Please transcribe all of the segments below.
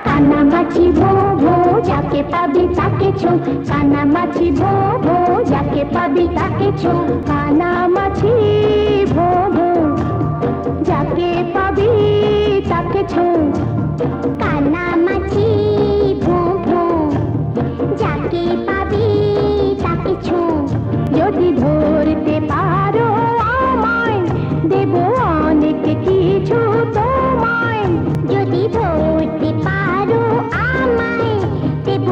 কানামাছি ভো ভো যাকে পাবি তাকে ছো, কানামাছি ভো ভো যাকে পাবি তাকে ছো, কানামাছি ভো ভো যাকে পাবি তাকে ছো, কানামাছি ভো ভো যাকে পাবি তাকে ছো। যদি ধরতে পারো আমায় দেব অনেক কিছু তোমায়, যদি ধরতে পারো আমায় দেব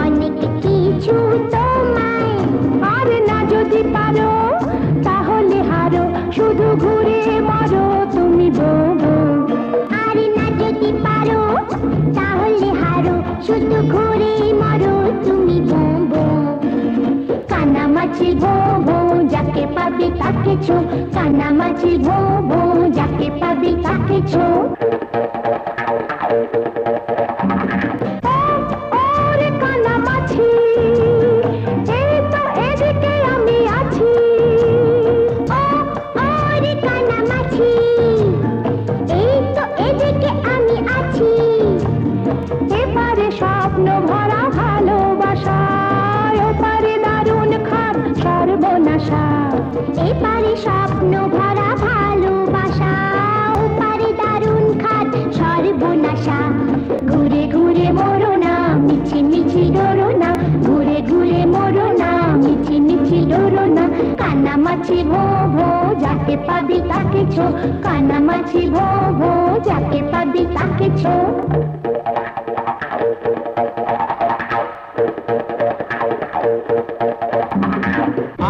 অনেক কিছু তোমায়। আর না যদি পারো তাহলে হারো, শুধু ঘুরে মরো তুমি বোবো। আর না যদি পারো তাহলে হারো, শুধু ঘুরে মরো তুমি বোবো। কানামাছি ভো ভো যাকে পাবি তাকে ছো, কানামাছি ভো ভো যাকে পাবি তাকে ছো। ওরে কানামাছি এই তো এদিকে আমি আছি, ওরে কানামাছি এই তো এদিকে আমি আছি। এপারে স্বপ্ন ভরা ভালোবাসা, ওপারে দারুণ খাদ সর্বনাশা। এপারে স্বপ্ন ভরা ভালোবাসা, ওপারে দারুণ খাদ সর্বনাশা। ঘুরে ঘুরে মরো না মিছি মিছি ডরো না, ঘুরে ঘুরে মরো না মিছি মিছি ডরো না। কানামাছি ভো ভো যাকে পাবি তাকে ছো, কানামাছি ভো ভো যাকে পাবি তাকে ছো।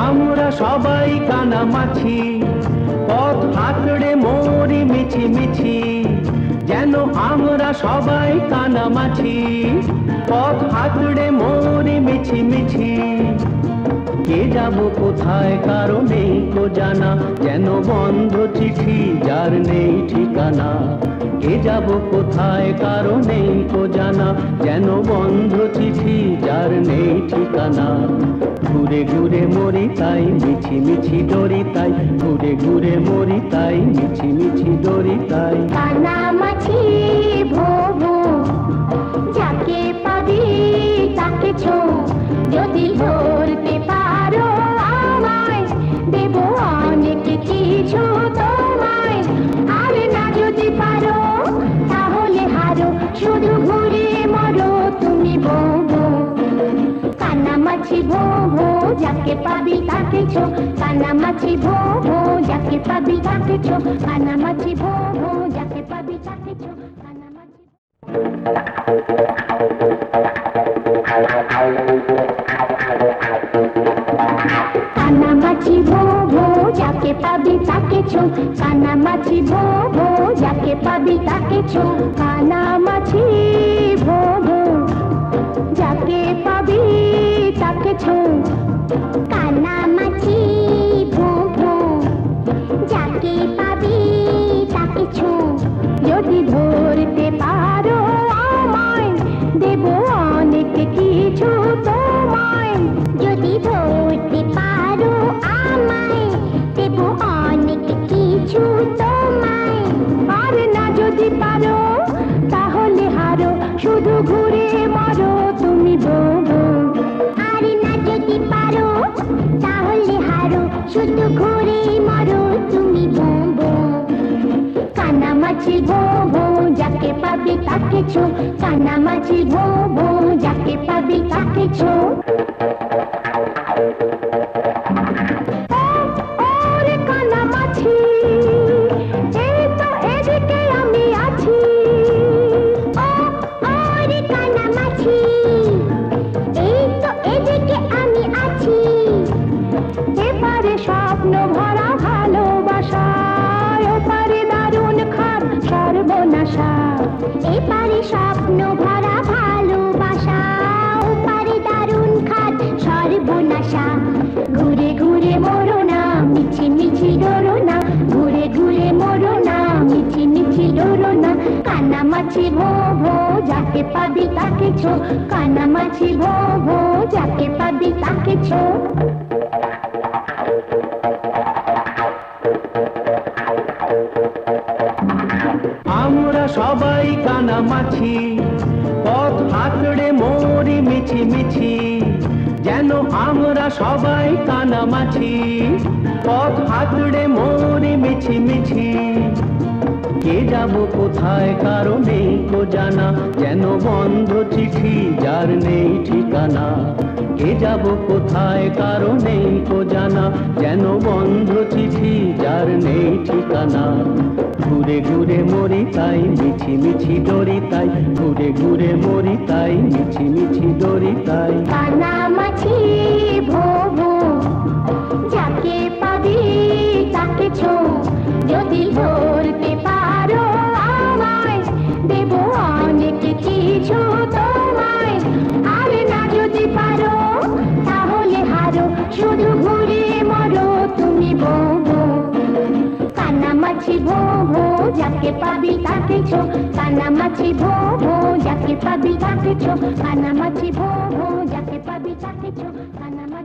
আমরা সবাই কানামাছি, পথ হাতড়ে মরি মিছি মিছি। যেন আমরা সবাই কানামাছি, পথ হাতড়ে মরি মিছি মিছি। কে যাব কোথায় কারো নেই তো জানা, যেন বন্ধ চিঠি যার নেই ঠিকানা। কে যাব কোথায় কারো নেই তো জানা, যেন বন্ধ চিঠি যার নেই ঠিকানা। ঘুরে ঘুরে মরি তাই মিছি মিছি ডরি তাই, ঘুরে ঘুরে মরি তাই মিছি মিছি ডরি তাই। কানামাছি ভো ভো যাকে পাবি তাকে ছো, যদি ধরতে পারো আমায় দেব অনেক কিছু তোমায়। আর না যদি পারো তাহলে হারো, শুধু ঘুরে মরো তুমি বোবো। কানামাছি ভো ভো যাকে পাবি তাকে ছো, কানামাছি ভো ভো যাকে পাবি তাকে ছো, কানামাছি ভো ভো যাকে পাবি তাকে ছো, কানামাছি। কানামাছি ভো ভো যাকে পাবি তাকে ছো, কানামাছি ভো ভো যাকে পাবি তাকে ছো, কানামাছি ভো ভো যাকে পাবি তাকে ছো, কানামাছি ভো ভো যাকে পাবি তাকে ছো। যদি ধরতে পারো আমায় দেব অনেক কিছু তোমায়, যদি ধরতে পারো আমায় দেব অনেক কিছু তোমায়। আর না যদি পারো তাহলে হারো, শুধু ঘুরে মরো তুমি বোবো। আর না যদি পারো তাহলে হারো, শুধু ঘুরে মরো তুমি বোবো। কানামাছি ভো ভো যাকে পাবি তাকে ছো, কানামাছি ভো ভো যাকে পাবি তাকে ছো। ওরে কানামাছি এই তো এদিকে আমি আছি, ওরে কানামাছি এই তো এদিকে আমি আছি। এপারে স্বপ্ন ভরা ভালোবাসা, ওপারে দারুণ খাদ সর্বনাশা। এপারে স্বপ্ন ভরা ভালোবাসা, ওপারে দারুণ খাদ সর্বনাশা। ঘুরে ঘুরে মরো না মিছি মিছি ডরো না, ঘুরে ঘুরে মরো না মিছি মিছি ডরো না। কানামাছি ভো ভো যাকে পাবি তাকে ছো, কানামাছি ভো ভো যাকে পাবি তাকে ছো। সবাই কানামাছি, পথ হাতড়ে মরি মিছি মিছি, যেন আমরা সবাই কানামাছি, পথ হাতড়ে মরি মিছি মিছি। কে যাব কোথায় কারো নেই কো জানা, যেন বন্ধ চিঠি যার নেই ঠিকানা। কে যাব কোথায় কারো নেই কো জানা, যেন বন্ধ চিঠি যার নেই ঠিকানা। ঘুরে ঘুরে মরি তাই মিছি মিছি ডরি তাই, ঘুরে ঘুরে মরি তাই মিছি মিছি ডরি তাই। কানামাছি ভো ভো, যাকে পাবি তাকে ছো, যদি ধরতে পারো আমায় দেব অনেক কিছু তোমায়। আর না যদি পারো তাহলে হারো, শুধু ঘুরে মরো তুমি ভো ভো। কানামাছি ভো ভো, যাকে পাবি তাকে ছো, কানামাছি ভো ভো, যাকে পাবি তাকে ছো, কানামাছি ভো ভো, যাকে পাবি তাকে ছো, কানামাছি।